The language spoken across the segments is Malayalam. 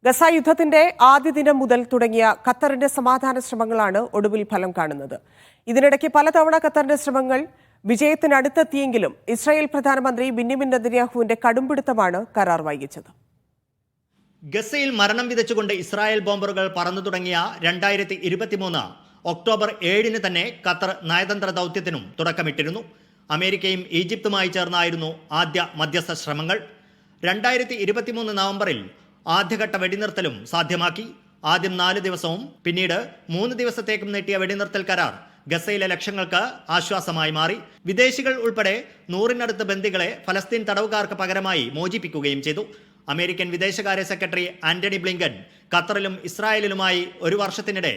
ഗസ യുദ്ധത്തിന്റെ ആദ്യ ദിനം മുതൽ തുടങ്ങിയ ഖത്തറിന്റെ സമാധാന ശ്രമങ്ങളാണ് ഒടുവിൽ ഫലം കാണുന്നത്. ഇതിനിടയ്ക്ക് പലതവണ ഖത്തറിന്റെ ശ്രമങ്ങൾ വിജയത്തിനടുത്തെത്തിയെങ്കിലും ഇസ്രായേൽ പ്രധാനമന്ത്രി ബെന്യാമിൻ നെതന്യാഹുവിന്റെ കടുംപിടുത്തമാണ് കരാർ വൈകിച്ചത്. ഗസയിൽ മരണം വിതച്ചുകൊണ്ട് ഇസ്രായേൽ ബോംബറുകൾ പറന്നു തുടങ്ങിയ 2023 ഒക്ടോബർ 7 തന്നെ ഖത്തർ നയതന്ത്ര ദൗത്യത്തിനും തുടക്കമിട്ടിരുന്നു. അമേരിക്കയും ഈജിപ്തുമായി ചേർന്നായിരുന്നു ആദ്യ മധ്യസ്ഥ ശ്രമങ്ങൾ. 2023 നവംബറിൽ ആദ്യഘട്ട വെടിനിർത്തലും സാധ്യമാക്കി. ആദ്യം 4 ദിവസവും പിന്നീട് 3 ദിവസത്തേക്കും നീട്ടിയ വെടിനിർത്തൽ കരാർ ഗസയിലെ ലക്ഷ്യങ്ങൾക്ക് ആശ്വാസമായി മാറി. വിദേശികൾ ഉൾപ്പെടെ 100-നടുത്ത് ബന്ദികളെ ഫലസ്തീൻ തടവുകാർക്ക് പകരമായി മോചിപ്പിക്കുകയും ചെയ്തു. അമേരിക്കൻ വിദേശകാര്യ സെക്രട്ടറി ആന്റണി ബ്ലിങ്കൻ ഖത്തറിലും ഇസ്രായേലിലുമായി ഒരു വർഷത്തിനിടെ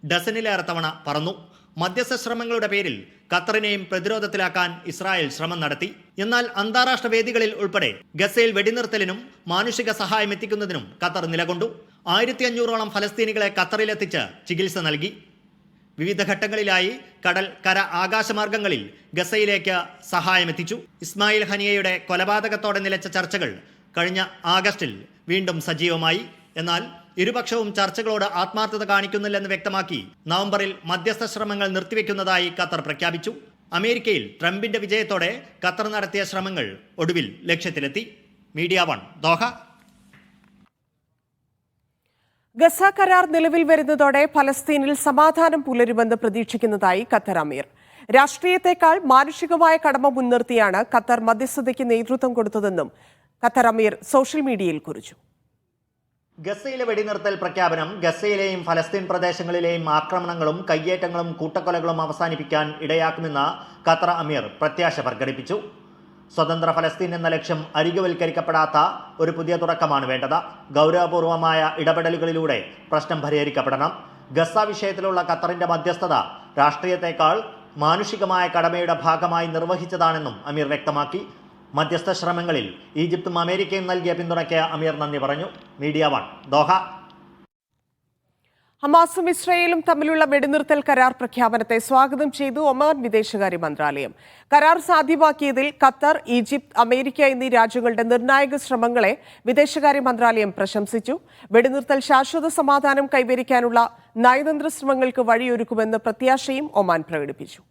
ഡസനിലേറെ തവണ പറന്നു. മധ്യസ്ഥ ശ്രമങ്ങളുടെ പേരിൽ ഖത്തറിനെയും പ്രതിരോധത്തിലാക്കാൻ ഇസ്രായേൽ ശ്രമം നടത്തി. എന്നാൽ അന്താരാഷ്ട്ര വേദികളിൽ ഉൾപ്പെടെ ഗസയിൽ വെടിനിർത്തലിനും മാനുഷിക സഹായം എത്തിക്കുന്നതിനും ഖത്തർ നിലകൊണ്ടു. 1500ഓളം ഫലസ്തീനികളെ ഖത്തറിലെത്തിച്ച് ചികിത്സ നൽകി. വിവിധ ഘട്ടങ്ങളിലായി കടൽ, കര, ആകാശമാർഗങ്ങളിൽ ഗസയിലേക്ക് സഹായമെത്തിച്ചു. ഇസ്മായിൽ ഹനിയയുടെ കൊലപാതകത്തോടെ നിലച്ച ചർച്ചകൾ കഴിഞ്ഞ ആഗസ്റ്റിൽ വീണ്ടും സജീവമായി. എന്നാൽ ഇരുപക്ഷവും ചർച്ചകളോട് ആത്മാർത്ഥത കാണിക്കുന്നില്ലെന്ന് വ്യക്തമാക്കി നവംബറിൽ മധ്യസ്ഥ ശ്രമങ്ങൾ നിർത്തിവെക്കുന്നതായി ഖത്തർ പ്രഖ്യാപിച്ചു. അമേരിക്കയിൽ ട്രംപിന്റെ വിജയത്തോടെ ഖത്തർ നടത്തിയ ശ്രമങ്ങൾ ഒടുവിൽ ലക്ഷ്യത്തിലെത്തി. Media 1 Doha. ഗസ കരാർ നിലവിൽ വരുന്നതോടെ ഫലസ്തീനിൽ സമാധാനം പുലരുമെന്ന് പ്രതീക്ഷിക്കുന്നതായി ഖത്തർ അമീർ. രാഷ്ട്രീയത്തെക്കാൾ മാനുഷികമായ കടമ മുൻനിർത്തിയാണ് ഖത്തർ മധ്യസ്ഥതയ്ക്ക് നേതൃത്വം കൊടുത്തതെന്നും ഖത്തർ അമീർ സോഷ്യൽ മീഡിയയിൽ കുറിച്ചു. ഗസയിലെ വെടിനിർത്തൽ പ്രഖ്യാപനം ഗസയിലെയും ഫലസ്തീൻ പ്രദേശങ്ങളിലെയും ആക്രമണങ്ങളും കയ്യേറ്റങ്ങളും കൂട്ടക്കൊലകളും അവസാനിപ്പിക്കാൻ ഇടയാക്കുമെന്ന് ഖത്തർ അമീർ പ്രത്യാശ പ്രകടിപ്പിച്ചു. സ്വതന്ത്ര ഫലസ്തീൻ എന്ന ലക്ഷ്യം അരികുവൽക്കരിക്കപ്പെടാത്ത ഒരു പുതിയ തുടക്കമാണ് വേണ്ടത്. ഗൗരവപൂർവമായ ഇടപെടലുകളിലൂടെ പ്രശ്നം പരിഹരിക്കപ്പെടണം. ഗസ വിഷയത്തിലുള്ള ഖത്തറിന്റെ മധ്യസ്ഥത രാഷ്ട്രീയത്തെക്കാൾ മാനുഷികമായ കടമയുടെ ഭാഗമായി നിർവഹിച്ചതാണെന്നും അമീർ വ്യക്തമാക്കി. മധ്യസ്ഥ ശ്രമങ്ങളിൽ ഈജിപ്തും അമേരിക്കയും നൽകിയ പിന്തുണയ്ക്ക് അമീർ നന്ദി പറഞ്ഞു. Media 1 Doha. ഹമാസും ഇസ്രായേലും തമ്മിലുള്ള വെടിനിർത്തൽ കരാർ പ്രഖ്യാപനത്തെ സ്വാഗതം ചെയ്തു ഒമാൻ വിദേശകാര്യ മന്ത്രാലയം. കരാർ സാധ്യമാക്കിയതിൽ ഖത്തർ, ഈജിപ്ത്, അമേരിക്ക എന്നീ രാജ്യങ്ങളുടെ നിർണായക ശ്രമങ്ങളെ വിദേശകാര്യ മന്ത്രാലയം പ്രശംസിച്ചു. വെടിനിർത്തൽ ശാശ്വത സമാധാനം കൈവരിക്കാനുള്ള നയതന്ത്ര ശ്രമങ്ങൾക്ക് വഴിയൊരുക്കുമെന്ന് പ്രത്യാശയും ഒമാൻ പ്രകടിപ്പിച്ചു.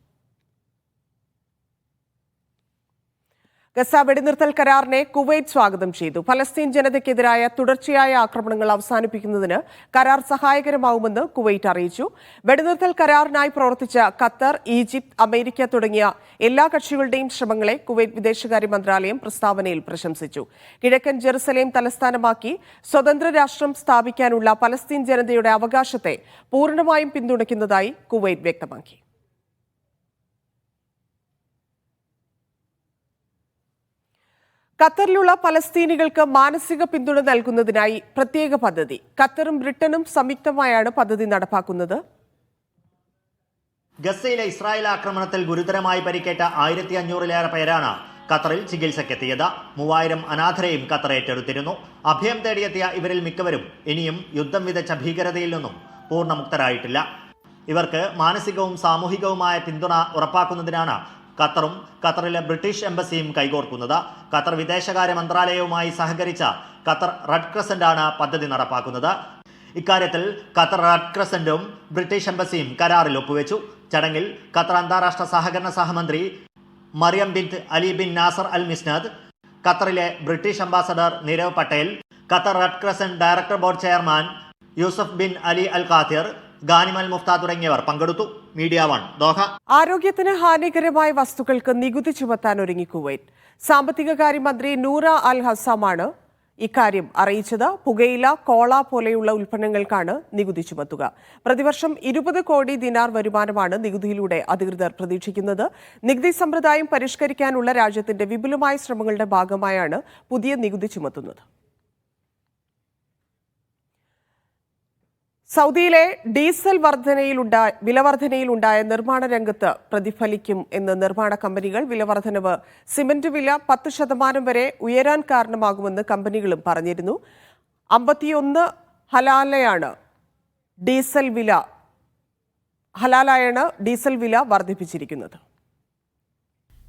ഗസ വെടിനിർത്തൽ കരാറിനെ കുവൈറ്റ് സ്വാഗതം ചെയ്തു. ഫലസ്തീൻ ജനതയ്ക്കെതിരായ തുടർച്ചയായ ആക്രമണങ്ങൾ അവസാനിപ്പിക്കുന്നതിന് കരാർ സഹായകരമാവുമെന്ന് കുവൈറ്റ് അറിയിച്ചു. വെടിനിർത്തൽ കരാറിനായി പ്രവർത്തിച്ച ഖത്തർ, ഈജിപ്ത്, അമേരിക്ക തുടങ്ങിയ എല്ലാ കക്ഷികളുടെയും ശ്രമങ്ങളെ കുവൈറ്റ് വിദേശകാര്യ മന്ത്രാലയം പ്രസ്താവനയിൽ പ്രശംസിച്ചു. കിഴക്കൻ ജെറുസലേം തലസ്ഥാനമാക്കി സ്വതന്ത്ര രാഷ്ട്രം സ്ഥാപിക്കാനുള്ള പലസ്തീൻ ജനതയുടെ അവകാശത്തെ പൂർണ്ണമായും പിന്തുണയ്ക്കുന്നതായി കുവൈറ്റ് വ്യക്തമാക്കി. ഖത്തറിലുള്ള പലസ്തീനികൾക്ക് മാനസിക പിന്തുണ നൽകുന്നതിനായി പ്രത്യേക പദ്ധതി ഖത്തറും ബ്രിട്ടനും സംയുക്തമായാണ് പദ്ധതി നടപ്പാക്കുന്നത്. ഗസയിലെ ഇസ്രായേൽ ആക്രമണത്തിൽ ഗുരുതരമായി പരിക്കേറ്റ 1500-ലേറെ പേരാണ് ഖത്തറിൽ ചികിത്സയ്ക്കെത്തിയത്. 3000 അനാഥരെയും ഖത്തർ ഏറ്റെടുത്തിരുന്നു. അഭയം തേടിയെത്തിയ ഇവരിൽ മിക്കവരും ഇനിയും യുദ്ധം വിതച്ച ഭീകരതയിൽ നിന്നും പൂർണ്ണമുക്തരായിട്ടില്ല. ഇവർക്ക് മാനസികവും സാമൂഹികവുമായ പിന്തുണ ഉറപ്പാക്കുന്നതിനാണ് ഖത്തറും ഖത്തറിലെ ബ്രിട്ടീഷ് എംബസിയും കൈകോർക്കുന്നത്. ഖത്തർ വിദേശകാര്യ മന്ത്രാലയവുമായി സഹകരിച്ച ഖത്തർ റെഡ് ക്രസന്റാണ് പദ്ധതി നടപ്പാക്കുന്നത്. ഇക്കാര്യത്തിൽ ഖത്തർ റെഡ് ക്രസന്റും ബ്രിട്ടീഷ് എംബസിയും കരാറിൽ ഒപ്പുവെച്ചു. ചടങ്ങിൽ ഖത്തർ അന്താരാഷ്ട്ര സഹകരണ സഹമന്ത്രി Maryam bint Ali bin Nasser Al Misnad, ഖത്തറിലെ British ambassador Nirav Patel, Qatar red crescent director board chairman Yousuf bin Ali Al Khater, Ghanim Al Mufta തുടങ്ങിയവർ പങ്കെടുത്തു. Media 1 Doha. ആരോഗ്യത്തിന് ഹാനികരമായ വസ്തുക്കൾക്ക് നികുതി ചുമത്താൻ ഒരുങ്ങി കുവൈറ്റ്. സാമ്പത്തിക കാര്യമന്ത്രി നൂറ അൽ ഹസാമാണ് ഇക്കാര്യം അറിയിച്ചത്. പുകയില, കോള പോലെയുള്ള ഉൽപ്പന്നങ്ങൾക്കാണ് നികുതി ചുമത്തുക. പ്രതിവർഷം 20 കോടി ദിനാർ വരുമാനമാണ് നികുതിയിലൂടെ അധികൃതർ പ്രതീക്ഷിക്കുന്നത്. നികുതി സമ്പ്രദായം പരിഷ്കരിക്കാനുള്ള രാജ്യത്തിന്റെ വിപുലമായ ശ്രമങ്ങളുടെ ഭാഗമായാണ് പുതിയ നികുതി ചുമത്തുന്നത്. സൗദിയിലെ ഡീസൽ വിലവർധനയിലുണ്ടായ നിർമ്മാണ രംഗത്ത് പ്രതിഫലിക്കും എന്ന് നിർമ്മാണ കമ്പനികൾ. വിലവർധനവ് സിമന്റ് വില 10% വരെ ഉയരാൻ കാരണമാകുമെന്ന് കമ്പനികളും പറഞ്ഞിരുന്നു. 51 ഹലാലായാണ് ഡീസൽ വില വർദ്ധിപ്പിച്ചിരിക്കുന്നത്.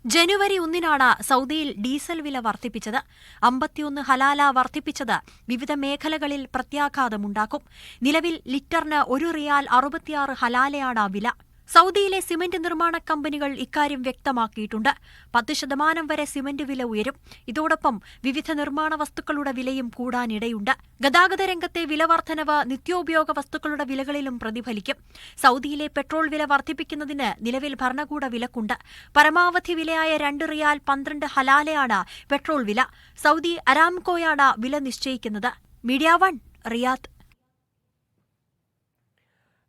ജനുവരി 1-നാണ് സൗദിയിൽ ഡീസൽ വില വർദ്ധിപ്പിച്ചത്. 51 ഹലാല വർദ്ധിപ്പിച്ചത് വിവിധ മേഖലകളിൽ പ്രത്യാഘാതമുണ്ടാക്കും. നിലവിൽ ലിറ്ററിന് 1 റിയാൽ 66 ഹലാലയാണ് വില. സൗദിയിലെ സിമന്റ് നിർമ്മാണ കമ്പനികൾ ഇക്കാര്യം വ്യക്തമാക്കിയിട്ടുണ്ട്. 10% വരെ സിമന്റ് വില ഉയരും. ഇതോടൊപ്പം വിവിധ നിർമ്മാണ വസ്തുക്കളുടെ വിലയും കൂടാനിടയുണ്ട്. ഗതാഗത രംഗത്തെ വില വർധനവ് നിത്യോപയോഗ വസ്തുക്കളുടെ വിലകളിലും പ്രതിഫലിക്കും. സൗദിയിലെ പെട്രോൾ വില വർദ്ധിപ്പിക്കുന്നതിന് നിലവിൽ ഭരണകൂട വിലക്കുണ്ട്. പരമാവധി വിലയായ 2 റിയാൽ 12 ഹലാലയാണ് പെട്രോൾ വില. സൗദി അരാംകോയാണ് വില നിശ്ചയിക്കുന്നത്. Media 1 Riyadh.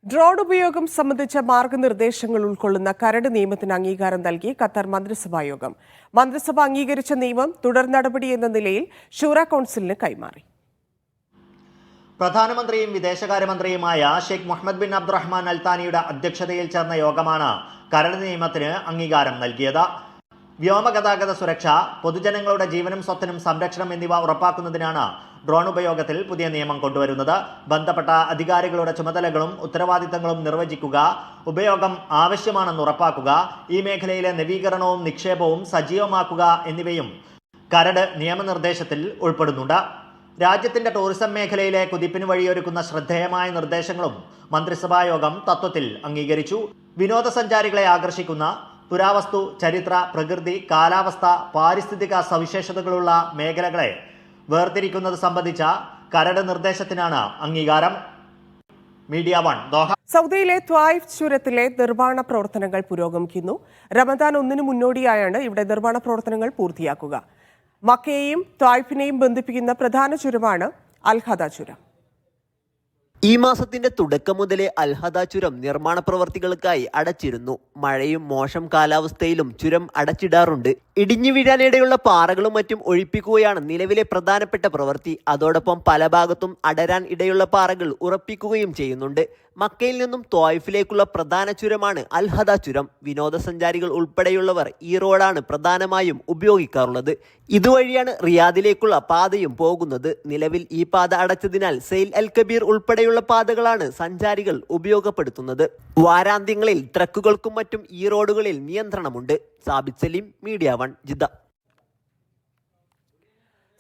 ഡ്രോൺ ഉപയോഗം സംബന്ധിച്ച മാർഗനിർദ്ദേശങ്ങൾ ഉൾക്കൊള്ളുന്ന കരട് നിയമത്തിന് അംഗീകാരം നൽകി ഖത്തർ മന്ത്രിസഭാ യോഗം. മന്ത്രിസഭ അംഗീകരിച്ച നിയമം തുടർ നടപടി എന്ന നിലയിൽ ഷൂറ കൗൺസിലിന് കൈമാറി. പ്രധാനമന്ത്രിയും വിദേശകാര്യമന്ത്രിയുമായ ഷെയ്ഖ് മുഹമ്മദ് ബിൻ അബ്ദുറഹ്മാൻ അൽ താനിയുടെ അധ്യക്ഷതയിൽ ചേർന്ന യോഗമാണ് കരട് നിയമത്തിന് അംഗീകാരം നൽകിയത്. വ്യോമഗതാഗത സുരക്ഷ, പൊതുജനങ്ങളുടെ ജീവനും സ്വത്തിനും സംരക്ഷണം എന്നിവ ഉറപ്പാക്കുന്നതിനാണ് ഡ്രോൺ ഉപയോഗത്തിൽ പുതിയ നിയമം കൊണ്ടുവരുന്നത്. ബന്ധപ്പെട്ട അധികാരികളുടെ ചുമതലകളും ഉത്തരവാദിത്തങ്ങളും നിർവചിക്കുക, ഉപയോഗം ആവശ്യമാണെന്ന് ഉറപ്പാക്കുക, ഈ മേഖലയിലെ നവീകരണവും നിക്ഷേപവും സജീവമാക്കുക എന്നിവയും കരട് നിയമനിർദ്ദേശത്തിൽ ഉൾപ്പെടുന്നുണ്ട്. രാജ്യത്തിന്റെ ടൂറിസം മേഖലയിലെ കുതിപ്പിന് വഴിയൊരുക്കുന്ന ശ്രദ്ധേയമായ നിർദ്ദേശങ്ങളും മന്ത്രിസഭാ യോഗം തത്വത്തിൽ അംഗീകരിച്ചു. വിനോദസഞ്ചാരികളെ ആകർഷിക്കുന്ന പുരാവസ്തു, ചരിത്ര, പ്രകൃതി, കാലാവസ്ഥ, പാരിസ്ഥിതിക സവിശേഷതകളുള്ള മേഖലകളെ വേർതിരിക്കുന്നത് സംബന്ധിച്ച കരട് നിർദ്ദേശത്തിനാണ് അംഗീകാരം. Media 1 Doha. സൗദിയിലെ ത്വായിഫ് ചുരത്തിലെ നിർമ്മാണ പ്രവർത്തനങ്ങൾ പുരോഗമിക്കുന്നു. റമദാൻ 1-ന് മുന്നോടിയായാണ് ഇവിടെ നിർമ്മാണ പ്രവർത്തനങ്ങൾ പൂർത്തിയാക്കുക. മക്കയെയും ത്വായിഫിനെയും ബന്ധിപ്പിക്കുന്ന പ്രധാന ചുരമാണ് അൽഹദ ചുരം. ഈ മാസത്തിന്റെ തുടക്കം മുതലേ അൽഹദ ചുരം നിർമ്മാണ പ്രവർത്തികൾക്കായി അടച്ചിരുന്നു. മഴയും മോശം കാലാവസ്ഥയിലും ചുരം അടച്ചിടാറുണ്ട്. ഇടിഞ്ഞു വീഴാനിടയുള്ള പാറകളും മറ്റും ഒഴിപ്പിക്കുകയാണ് നിലവിലെ പ്രധാനപ്പെട്ട പ്രവൃത്തി. അതോടൊപ്പം പല ഭാഗത്തും അടരാൻ ഇടയുള്ള പാറകൾ ഉറപ്പിക്കുകയും ചെയ്യുന്നുണ്ട്. മക്കയിൽ നിന്നും ത്വായിഫിലേക്കുള്ള പ്രധാന ചുരമാണ് അൽഹദ ചുരം. വിനോദസഞ്ചാരികൾ ഉൾപ്പെടെയുള്ളവർ ഈ റോഡാണ് പ്രധാനമായും ഉപയോഗിക്കാറുള്ളത്. ഇതുവഴിയാണ് റിയാദിലേക്കുള്ള പാതയും പോകുന്നത്. നിലവിൽ ഈ പാത അടച്ചതിനാൽ സെയിൽ അൽ കബീർ ഉൾപ്പെടെയുള്ള പാതകളാണ് സഞ്ചാരികൾ ഉപയോഗപ്പെടുത്തുന്നത്. വാരാന്ത്യങ്ങളിൽ ട്രക്കുകൾക്കും മറ്റും ഈ റോഡുകളിൽ നിയന്ത്രണമുണ്ട്. Sabith Saleem, media 1 Jeddah.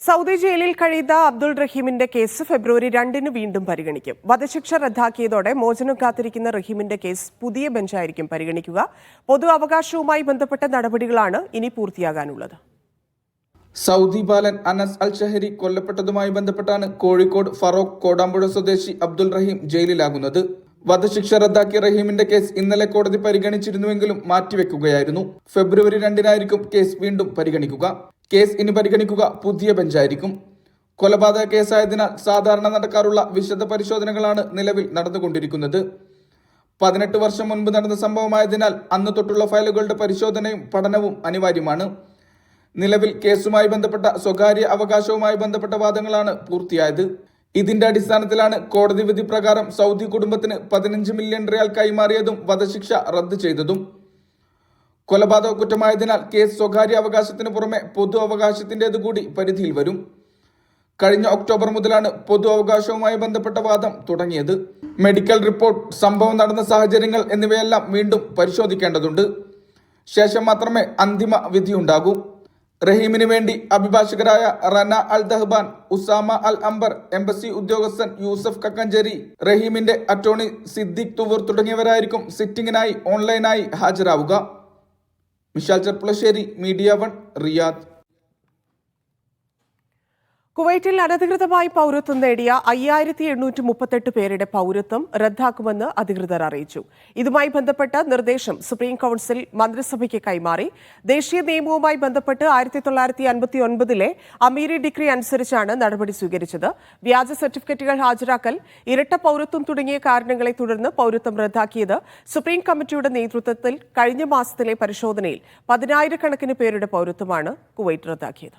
Saudi ജയിലിൽ കഴിയുന്ന അബ്ദുൾ റഹീമിന്റെ കേസ് ഫെബ്രുവരി 2-ന് വീണ്ടും പരിഗണിക്കും. വധശിക്ഷ റദ്ദാക്കിയതോടെ മോചനം കാത്തിരിക്കുന്ന റഹീമിന്റെ കേസ് പുതിയ ബെഞ്ചായിരിക്കും പരിഗണിക്കുക. പൊതു അവകാശവുമായി ബന്ധപ്പെട്ട നടപടികളാണ് ഇനി പൂർത്തിയാകാനുള്ളത്. സൗദി ബാലൻ അനസ് അൽ ഷഹരി കൊല്ലപ്പെട്ടതുമായി ബന്ധപ്പെട്ടാണ് കോഴിക്കോട് ഫറോക്ക് കോടാമ്പുഴ സ്വദേശി അബ്ദുൾ റഹീം ജയിലിലാകുന്നത്. വധശിക്ഷ റദ്ദാക്കിയ റഹീമിന്റെ കേസ് ഇന്നലെ കോടതി പരിഗണിച്ചിരുന്നുവെങ്കിലും മാറ്റിവെക്കുകയായിരുന്നു. ഫെബ്രുവരി 2-നായിരിക്കും കേസ് വീണ്ടും പരിഗണിക്കുക. കേസ് ഇനി പരിഗണിക്കുക പുതിയ ബെഞ്ചായിരിക്കും. കൊലപാതക കേസായതിനാൽ സാധാരണ നടക്കാറുള്ള വിശദ പരിശോധനകളാണ് നിലവിൽ നടന്നുകൊണ്ടിരിക്കുന്നത്. 18 വർഷം മുൻപ് നടന്ന സംഭവമായതിനാൽ അന്ന് തൊട്ടുള്ള ഫയലുകളുടെ പരിശോധനയും പഠനവും അനിവാര്യമാണ്. നിലവിൽ കേസുമായി ബന്ധപ്പെട്ട സ്വകാര്യ അവകാശവുമായി ബന്ധപ്പെട്ട വാദങ്ങളാണ് പൂർത്തിയായത്. ഇതിന്റെ അടിസ്ഥാനത്തിലാണ് കോടതി വിധി പ്രകാരം സൗദി കുടുംബത്തിന് 15 മില്യൺ റിയാൽ കൈമാറിയതും വധശിക്ഷ റദ്ദ് ചെയ്തതും. കൊലപാതക കുറ്റമായതിനാൽ കേസ് സ്വകാര്യ അവകാശത്തിന് പുറമെ പൊതു അവകാശത്തിൻ്റെത് കൂടി പരിധിയിൽ വരും. കഴിഞ്ഞ ഒക്ടോബർ മുതലാണ് പൊതു അവകാശവുമായി ബന്ധപ്പെട്ട വാദം തുടങ്ങിയത്. മെഡിക്കൽ റിപ്പോർട്ട്, സംഭവം നടന്ന സാഹചര്യങ്ങൾ എന്നിവയെല്ലാം വീണ്ടും പരിശോധിക്കേണ്ടതുണ്ട്. ശേഷം മാത്രമേ അന്തിമ വിധിയുണ്ടാകൂ. റഹീമിന് വേണ്ടി അഭിഭാഷകരായ Rana Al Dahban, Osama Al Amber, embassy ഉദ്യോഗസ്ഥൻ യൂസഫ് കക്കഞ്ചേരി, റഹീമിന്റെ അറ്റോർണി സിദ്ദിഖ് തുവൂർ തുടങ്ങിയവരായിരിക്കും സിറ്റിംഗിനായി ഓൺലൈനായി ഹാജരാവുക. Mishal Cherpulassery, media 1 Riyadh. കുവൈറ്റിൽ അനധികൃതമായി പൗരത്വം നേടിയ 5838 പേരുടെ പൗരത്വം റദ്ദാക്കുമെന്ന് അധികൃതർ അറിയിച്ചു. ഇതുമായി ബന്ധപ്പെട്ട നിർദ്ദേശം സുപ്രീം കൗൺസിൽ മന്ത്രിസഭയ്ക്ക് കൈമാറി. ദേശീയ നിയമവുമായി ബന്ധപ്പെട്ട് 1959-ലെ അമീരി ഡിഗ്രി അനുസരിച്ചാണ് നടപടി സ്വീകരിച്ചത്. വ്യാജ സർട്ടിഫിക്കറ്റുകൾ ഹാജരാക്കൽ, ഇരട്ട പൗരത്വം തുടങ്ങിയ കാരണങ്ങളെ തുടർന്ന് പൗരത്വം റദ്ദാക്കിയത്. സുപ്രീം കമ്മിറ്റിയുടെ നേതൃത്വത്തിൽ കഴിഞ്ഞ മാസത്തിലെ പരിശോധനയിൽ 10,000-കണക്കിന് പേരുടെ പൗരത്വമാണ് കുവൈറ്റ് റദ്ദാക്കിയത്.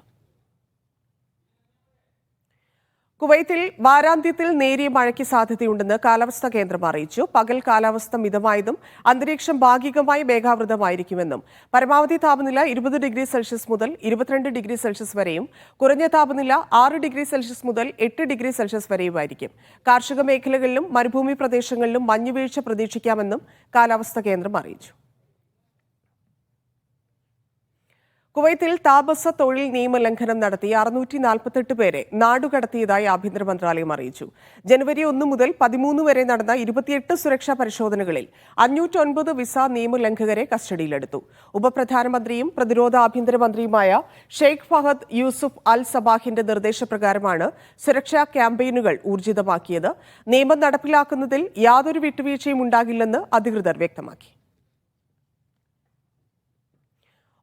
കുവൈത്തിൽ വാരാന്ത്യത്തിൽ നേരിയ മഴയ്ക്ക് സാധ്യതയുണ്ടെന്ന് കാലാവസ്ഥാ കേന്ദ്രം അറിയിച്ചു. പകൽ കാലാവസ്ഥ മിതമായതും അന്തരീക്ഷം ഭാഗികമായി മേഘാവൃതമായിരിക്കുമെന്നും പരമാവധി താപനില 20 ഡിഗ്രി സെൽഷ്യസ് മുതൽ 22 ഡിഗ്രി സെൽഷ്യസ് വരെയും കുറഞ്ഞ താപനില 6 ഡിഗ്രി സെൽഷ്യസ് മുതൽ 8 ഡിഗ്രി സെൽഷ്യസ് വരെയുമായിരിക്കും. കാർഷിക മേഖലകളിലും മരുഭൂമി പ്രദേശങ്ങളിലും മഞ്ഞുവീഴ്ച പ്രതീക്ഷിക്കാമെന്നും കാലാവസ്ഥാ കേന്ദ്രം അറിയിച്ചു. കുവൈത്തിൽ താമസ തൊഴിൽ നിയമലംഘനം നടത്തി 648 പേരെ നാടുകടത്തിയതായി ആഭ്യന്തര മന്ത്രാലയം അറിയിച്ചു. ജനുവരി 1 മുതൽ 13 വരെ നടന്ന 28 സുരക്ഷാ പരിശോധനകളിൽ 509 വിസ നിയമലംഘകരെ കസ്റ്റഡിയിലെടുത്തു. ഉപപ്രധാനമന്ത്രിയും പ്രതിരോധ ആഭ്യന്തരമന്ത്രിയുമായ ഷെയ്ഖ് ഫഹദ് യൂസുഫ് അൽ സബാഹിന്റെ നിർദ്ദേശപ്രകാരമാണ് സുരക്ഷാ ക്യാമ്പയിനുകൾ ഊർജിതമാക്കിയത്. നിയമം നടപ്പിലാക്കുന്നതിൽ യാതൊരു വിട്ടുവീഴ്ചയും ഉണ്ടാകില്ലെന്ന് അധികൃതർ വ്യക്തമാക്കി.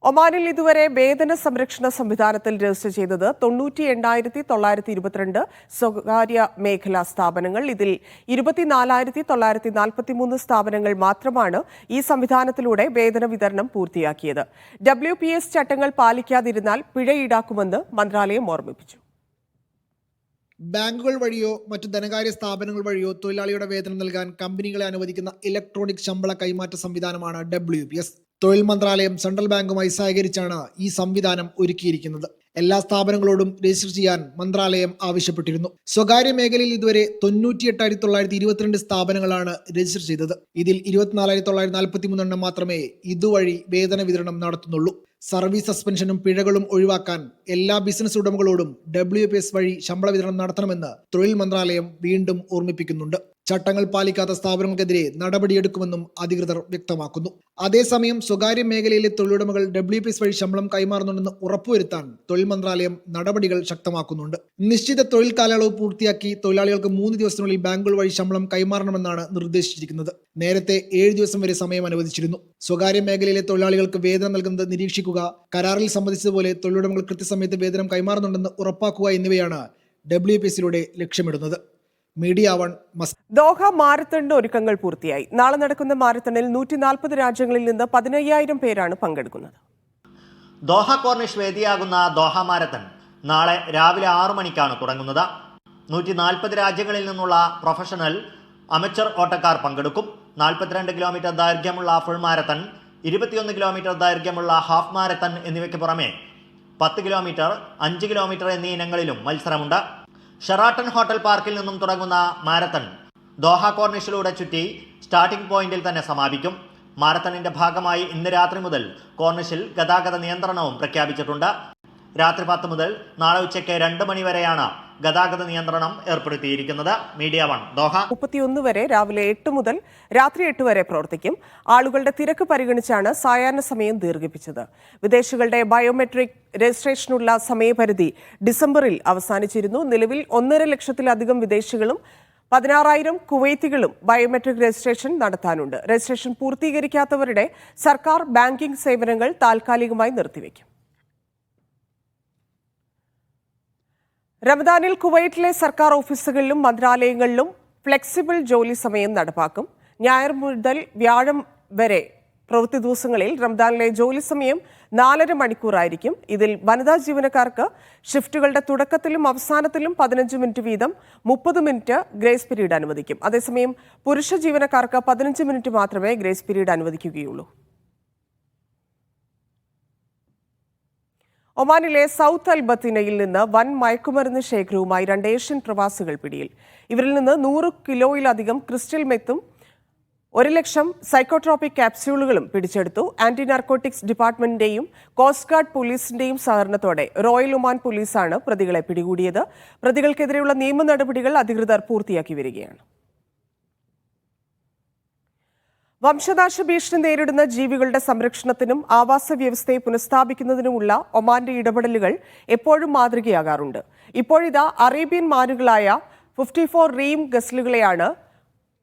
ഒമാനിൽ ഇതുവരെ വേതന സംരക്ഷണ സംവിധാനത്തിൽ രജിസ്റ്റർ ചെയ്തത് 98,922 സ്വകാര്യ മേഖലാ സ്ഥാപനങ്ങൾ. ഇതിൽ 24,943 സ്ഥാപനങ്ങൾ മാത്രമാണ് ഈ സംവിധാനത്തിലൂടെ വേതന വിതരണം പൂർത്തിയാക്കിയത്. WPS ചട്ടങ്ങൾ പാലിക്കാതിരുന്നാൽ പിഴ ഈടാക്കുമെന്ന് മന്ത്രാലയം ഓർമ്മിപ്പിച്ചു. ബാങ്കുകൾ വഴിയോ മറ്റു ധനകാര്യ സ്ഥാപനങ്ങൾ വഴിയോ തൊഴിലാളിയുടെ വേതനം നൽകാൻ കമ്പനികളെ അനുവദിക്കുന്ന ഇലക്ട്രോണിക് ശമ്പള കൈമാറ്റ സംവിധാനമാണ് WPS. തൊഴിൽ മന്ത്രാലയം സെൻട്രൽ ബാങ്കുമായി സഹകരിച്ചാണ് ഈ സംവിധാനം ഒരുക്കിയിരിക്കുന്നത്. എല്ലാ സ്ഥാപനങ്ങളോടും രജിസ്റ്റർ ചെയ്യാൻ മന്ത്രാലയം ആവശ്യപ്പെട്ടിരുന്നു. സ്വകാര്യ മേഖലയിൽ ഇതുവരെ 98,922 സ്ഥാപനങ്ങളാണ് രജിസ്റ്റർ ചെയ്തത്. ഇതിൽ 24,943 എണ്ണം മാത്രമേ ഇതുവഴി വേതന വിതരണം നടത്തുന്നുള്ളൂ. സർവീസ് സസ്പെൻഷനും പിഴകളും ഒഴിവാക്കാൻ എല്ലാ ബിസിനസ് ഉടമകളോടും WPS വഴി ശമ്പള വിതരണം നടത്തണമെന്ന് തൊഴിൽ മന്ത്രാലയം വീണ്ടും ഓർമ്മിപ്പിക്കുന്നുണ്ട്. ചട്ടങ്ങൾ പാലിക്കാത്ത സ്ഥാപനങ്ങൾക്കെതിരെ നടപടിയെടുക്കുമെന്നും അധികൃതർ വ്യക്തമാക്കുന്നു. അതേസമയം സ്വകാര്യ മേഖലയിലെ തൊഴിലുടമകൾ WPS വഴി ശമ്പളം കൈമാറുന്നുണ്ടെന്ന് ഉറപ്പുവരുത്താൻ തൊഴിൽ മന്ത്രാലയം നടപടികൾ ശക്തമാക്കുന്നുണ്ട്. നിശ്ചിത തൊഴിൽ കാലയളവ് പൂർത്തിയാക്കി തൊഴിലാളികൾക്ക് 3 ദിവസത്തിനുള്ളിൽ ബാങ്കുകൾ വഴി ശമ്പളം കൈമാറണമെന്നാണ് നിർദ്ദേശിച്ചിരിക്കുന്നത്. നേരത്തെ 7 ദിവസം വരെ സമയം അനുവദിച്ചിരുന്നു. സ്വകാര്യ മേഖലയിലെ തൊഴിലാളികൾക്ക് വേതനം നൽകുന്നത് നിരീക്ഷിക്കുക, കരാറിൽ സംബന്ധിച്ചതുപോലെ തൊഴിലുടമകൾ കൃത്യസമയത്ത് വേതനം കൈമാറുന്നുണ്ടെന്ന് ഉറപ്പാക്കുക എന്നിവയാണ് WPSലൂടെ ലക്ഷ്യമിടുന്നത്. മീഡിയ 1 ദോഹ മാരത്തണിന് ഒരുക്കങ്ങൾ പൂർത്തിയായി. നാളെ നടക്കുന്ന മാരത്തണിൽ 140 രാജ്യങ്ങളിൽ നിന്ന് 15,000 പേരാണ് പങ്കെടുക്കുന്നത്. ദോഹ കോർണിഷ് വേദിയാകുന്ന ദോഹ മാരത്തൺ നാളെ രാവിലെ 6 മണിക്കാണ് തുടങ്ങുന്നത്. 140 രാജ്യങ്ങളിൽ നിന്നുള്ള പ്രൊഫഷണൽ, അമച്ചർ ഓട്ടക്കാർ പങ്കെടുക്കും. 42 കിലോമീറ്റർ ദൈർഘ്യമുള്ള ഫുൾ മാരത്തൺ, 21 കിലോമീറ്റർ ദൈർഘ്യമുള്ള ഹാഫ് മാരത്തൺ എന്നിവയ്ക്ക് പുറമെ 10 കിലോമീറ്റർ, 5 കിലോമീറ്റർ എന്നീ ഇനങ്ങളിലും മത്സരമുണ്ട്. ഷെറാട്ടൺ ഹോട്ടൽ പാർക്കിൽ നിന്നും തുടങ്ങുന്ന മാരത്തൺ ദോഹ കോർണിഷിലൂടെ ചുറ്റി സ്റ്റാർട്ടിംഗ് പോയിന്റിൽ തന്നെ സമാപിക്കും. മാരത്തണിന്റെ ഭാഗമായി ഇന്ന് രാത്രി മുതൽ കോർണിഷിൽ ഗതാഗത നിയന്ത്രണവും പ്രഖ്യാപിച്ചിട്ടുണ്ട്. രാത്രി 10 മുതൽ നാളെ ഉച്ചയ്ക്ക് 2 മണി വരെയാണ് ഗതാഗത നിയന്ത്രണം ഏർപ്പെടുത്തിയിരിക്കുന്നത്. Media 1 Doha. 31 വരെ രാവിലെ 8 മുതൽ രാത്രി 8 വരെ പ്രവർത്തിക്കും. ആളുകളുടെ തിരക്ക് പരിഗണിച്ചാണ് സായാഹ്ന സമയം ദീർഘിപ്പിച്ചത്. വിദേശികളുടെ ബയോമെട്രിക് രജിസ്ട്രേഷനുള്ള സമയപരിധി ഡിസംബറിൽ അവസാനിച്ചിരുന്നു. നിലവിൽ 1.5 ലക്ഷത്തിലധികം വിദേശികളും 16,000 കുവൈത്തികളും ബയോമെട്രിക് രജിസ്ട്രേഷൻ നടത്താനുണ്ട്. രജിസ്ട്രേഷൻ പൂർത്തീകരിക്കാത്തവരുടെ സർക്കാർ ബാങ്കിംഗ് സേവനങ്ങൾ താൽക്കാലികമായി നിർത്തിവെക്കും. റമദാനിൽ കുവൈറ്റിലെ സർക്കാർ ഓഫീസുകളിലും മന്ത്രാലയങ്ങളിലും ഫ്ലെക്സിബിൾ ജോലി സമയം നടപ്പാക്കും. ഞായർ മുതൽ വ്യാഴം വരെ പ്രവൃത്തി ദിവസങ്ങളിൽ റമദാനിലെ ജോലി സമയം 4.5 മണിക്കൂറായിരിക്കും. ഇതിൽ വനിതാ ജീവനക്കാർക്ക് ഷിഫ്റ്റുകളുടെ തുടക്കത്തിലും അവസാനത്തിലും 15 മിനിറ്റ് വീതം 30 മിനിറ്റ് ഗ്രേസ് പീരീഡ് അനുവദിക്കും. അതേസമയം പുരുഷ ജീവനക്കാർക്ക് 15 മിനിറ്റ് മാത്രമേ ഗ്രേസ് പീരീഡ് അനുവദിക്കുകയുള്ളൂ. ഒമാനിലെ സൗത്ത് അൽബത്തിനയിൽ നിന്ന് വൻ മയക്കുമരുന്ന് ശേഖരവുമായി 2 ഏഷ്യൻ പ്രവാസികൾ പിടിയിൽ. ഇവരിൽ നിന്ന് 100 കിലോയിലധികം ക്രിസ്റ്റൽ മെത്തും 1 ലക്ഷം സൈക്കോട്രോപിക് ക്യാപ്സ്യൂളുകളും പിടിച്ചെടുത്തു. ആന്റി നാർക്കോട്ടിക്സ് ഡിപ്പാർട്ട്മെന്റിന്റെയും കോസ്റ്റ് ഗാർഡ് പോലീസിന്റെയും സഹകരണത്തോടെ റോയൽ ഒമാൻ പോലീസാണ് പ്രതികളെ പിടികൂടിയത്. പ്രതികൾക്കെതിരെയുള്ള നിയമ നടപടികൾ അധികൃതർ പൂർത്തിയാക്കി വരികയാണ്. വംശനാശ ഭീഷണി നേരിടുന്ന ജീവികളുടെ സംരക്ഷണത്തിനും ആവാസ വ്യവസ്ഥയെ പുനഃസ്ഥാപിക്കുന്നതിനുമുള്ള ഒമാന്റെ ഇടപെടലുകൾ എപ്പോഴും മാതൃകയാകാറുണ്ട്. ഇപ്പോഴിതാ അറേബ്യൻ മാനുകളായ 54 റീം ഗസലുകളെയാണ്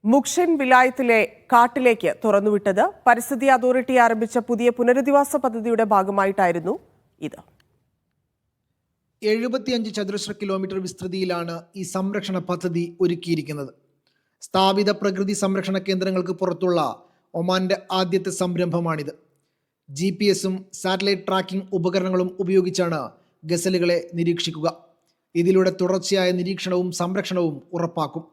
മുക്ഷൻ വിലായത്തിലെ കാട്ടിലേക്ക് തുറന്നുവിട്ടത്. പരിസ്ഥിതി അതോറിറ്റി ആരംഭിച്ച പുതിയ പുനരധിവാസ പദ്ധതിയുടെ ഭാഗമായിട്ടായിരുന്നു ഇത്. 75 ചതുരശ്ര കിലോമീറ്റർ വിസ്തൃതിയിലാണ് ഈ സംരക്ഷണ പദ്ധതി ഒരുക്കിയിരിക്കുന്നത്. സ്ഥാപിത പ്രകൃതി സംരക്ഷണ കേന്ദ്രങ്ങൾക്ക് പുറത്തുള്ള ഒമാന്റെ ആദ്യത്തെ സംരംഭമാണിത്. GPS-ഉം സാറ്റലൈറ്റ് ട്രാക്കിംഗ് ഉപകരണങ്ങളും ഉപയോഗിച്ചാണ് ഗസലുകളെ നിരീക്ഷിക്കുക. ഇതിലൂടെ തുടർച്ചയായ നിരീക്ഷണവും സംരക്ഷണവും ഉറപ്പാക്കും.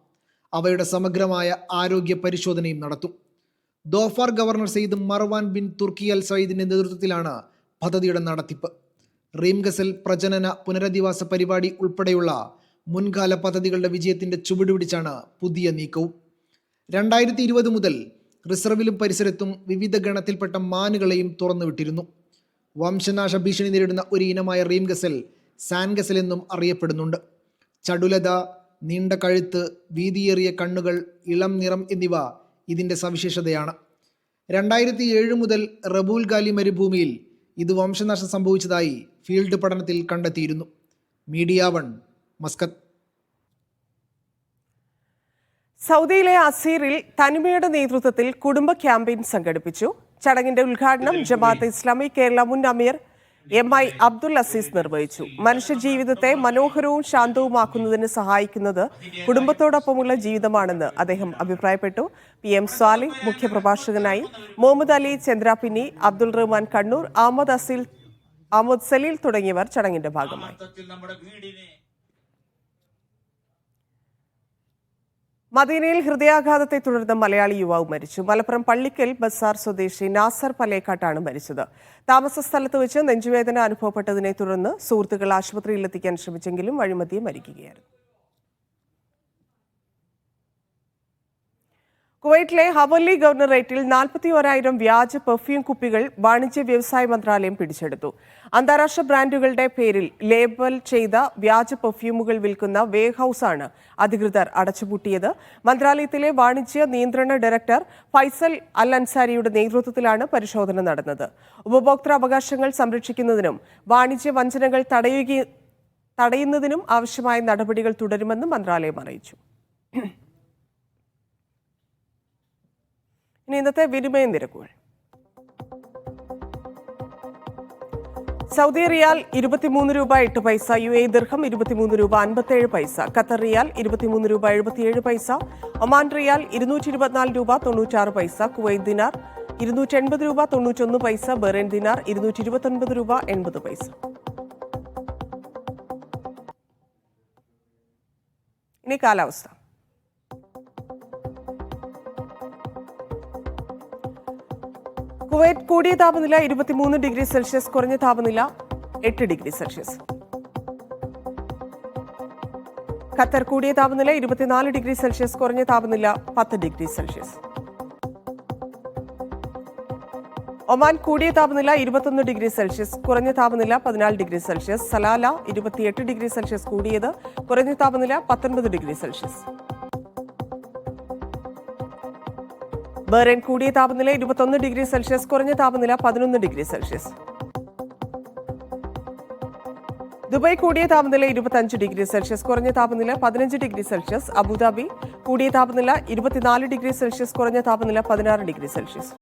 അവയുടെ സമഗ്രമായ ആരോഗ്യ പരിശോധനയും നടത്തും. Dhofar governor Sayyid Marwan bin Turki Al സയ്യിദിന്റെ നേതൃത്വത്തിലാണ് പദ്ധതിയുടെ നടത്തിപ്പ്. റീം ഗസൽ പ്രജനന പുനരധിവാസ പരിപാടി ഉൾപ്പെടെയുള്ള മുൻകാല പദ്ധതികളുടെ വിജയത്തിന്റെ ചുവടുപിടിച്ചാണ് പുതിയ നീക്കവും. 2020 മുതൽ റിസർവിലും പരിസരത്തും വിവിധ ഗണത്തിൽപ്പെട്ട മാനുകളെയും തുറന്നുവിട്ടിരുന്നു. വംശനാശ ഭീഷണി നേരിടുന്ന ഒരു ഇനമായ റീം ഗസൽ സാൻ ഗസൽ എന്നും അറിയപ്പെടുന്നുണ്ട്. ചടുലത, നീണ്ട കഴുത്ത്, വീതിയേറിയ കണ്ണുകൾ, ഇളം നിറം എന്നിവ ഇതിൻ്റെ സവിശേഷതയാണ്. 2007 മുതൽ റബൂൽ ഗാലി മരുഭൂമിയിൽ ഇത് വംശനാശം സംഭവിച്ചതായി ഫീൽഡ് പഠനത്തിൽ കണ്ടെത്തിയിരുന്നു. Media 1, Muscat. സൗദിയിലെ അസീറിൽ തനിമയുടെ നേതൃത്വത്തിൽ കുടുംബ ക്യാമ്പയിൻ സംഘടിപ്പിച്ചു. ചടങ്ങിന്റെ ഉദ്ഘാടനം ജമാഅത്തെ ഇസ്ലാമി കേരള മുൻ അമീർ MI അബ്ദുൽ അസീസ് നിർവഹിച്ചു. മനുഷ്യജീവിതത്തെ മനോഹരവും ശാന്തവുമാക്കുന്നതിന് സഹായിക്കുന്നത് കുടുംബത്തോടൊപ്പമുള്ള ജീവിതമാണെന്ന് അദ്ദേഹം അഭിപ്രായപ്പെട്ടു. PM സ്വാലിഹ് മുഖ്യപ്രഭാഷകനായി. മുഹമ്മദ് അലി ചന്ദ്രാപിന്നി, അബ്ദുൾ റഹ്മാൻ കണ്ണൂർ, അഹമ്മദ് സലീൽ തുടങ്ങിയവർ ചടങ്ങിന്റെ ഭാഗമായി. മദീനയിൽ ഹൃദയാഘാതത്തെ തുടർന്ന് മലയാളി യുവാവ് മരിച്ചു. മലപ്പുറം പള്ളിക്കൽ ബസാർ സ്വദേശി നാസർ പലേക്കാട്ടാണ് മരിച്ചത്. താമസ സ്ഥലത്ത് വെച്ച് നെഞ്ചുവേദന അനുഭവപ്പെട്ടതിനെ തുടർന്ന് സുഹൃത്തുക്കൾ ആശുപത്രിയിലെത്തിക്കാൻ ശ്രമിച്ചെങ്കിലും വഴിമധ്യേ മരിക്കുകയായിരുന്നു. കുവൈറ്റിലെ ഹവല്ലി ഗവർണറേറ്റിൽ 41,000 വ്യാജ പെർഫ്യൂം കുപ്പികൾ വാണിജ്യ വ്യവസായ മന്ത്രാലയം പിടിച്ചെടുത്തു. അന്താരാഷ്ട്ര ബ്രാൻഡുകളുടെ പേരിൽ ലേബൽ ചെയ്ത വ്യാജ പെർഫ്യൂമുകൾ വിൽക്കുന്ന വെയർഹൌസാണ് അധികൃതർ അടച്ചുപൂട്ടിയത്. മന്ത്രാലയത്തിലെ വാണിജ്യ നിയന്ത്രണ ഡയറക്ടർ ഫൈസൽ അൽ അൻസാരിയുടെ നേതൃത്വത്തിലാണ് പരിശോധന നടന്നത്. ഉപഭോക്തൃ അവകാശങ്ങൾ സംരക്ഷിക്കുന്നതിനും വാണിജ്യ വഞ്ചനകൾ തടയുന്നതിനും ആവശ്യമായ നടപടികൾ തുടരുമെന്ന് മന്ത്രാലയം അറിയിച്ചു. ഇനി ഇന്നത്തെ വിനിമയ നിരക്കുകൾ. സൗദി റിയാൽ 23 രൂപ 8 പൈസ, UAE ദിർഹം 23 രൂപ 57 പൈസ, ഖത്തർ റിയാൽ 23 രൂപ 77 പൈസ, ഒമാൻ റിയാൽ 224 രൂപ 96 പൈസ, കുവൈറ്റ് ദിനാർ 280 രൂപ 91 പൈസ, ബഹ്റൈൻ ദിനാർ 229 രൂപ 80 പൈസ. ഇനി കാലാവസ്ഥ. കുവൈറ്റ് കൂടിയ താപനില 23 ഡിഗ്രി സെൽഷ്യസ്, കുറഞ്ഞ താപനില 8 ഡിഗ്രി സെൽഷ്യസ്. ഖത്തർ കൂടിയ താപനില 24 ഡിഗ്രി സെൽഷ്യസ്, കുറഞ്ഞ താപനില 10 ഡിഗ്രി സെൽഷ്യസ്. ഒമാൻ കൂടിയ താപനില 21 ഡിഗ്രി സെൽഷ്യസ്, കുറഞ്ഞ താപനില 14 degree Celsius. Salalah 28 degree Celsius കൂടിയത്, കുറഞ്ഞ താപനില 19 ഡിഗ്രി സെൽഷ്യസ്. ബഹ്റൈൻ കൂടിയ താപനില 21 ഡിഗ്രി സെൽഷ്യസ്, കുറഞ്ഞ താപനില 11 ഡിഗ്രി സെൽഷ്യസ്. ദുബായ് കൂടിയ താപനില 25 ഡിഗ്രി സെൽഷ്യസ്, കുറഞ്ഞ താപനില 15 ഡിഗ്രി സെൽഷ്യസ്. അബുദാബി കൂടിയ താപനില 24 ഡിഗ്രി സെൽഷ്യസ്, കുറഞ്ഞ താപനില 16 ഡിഗ്രി സെൽഷ്യസ്.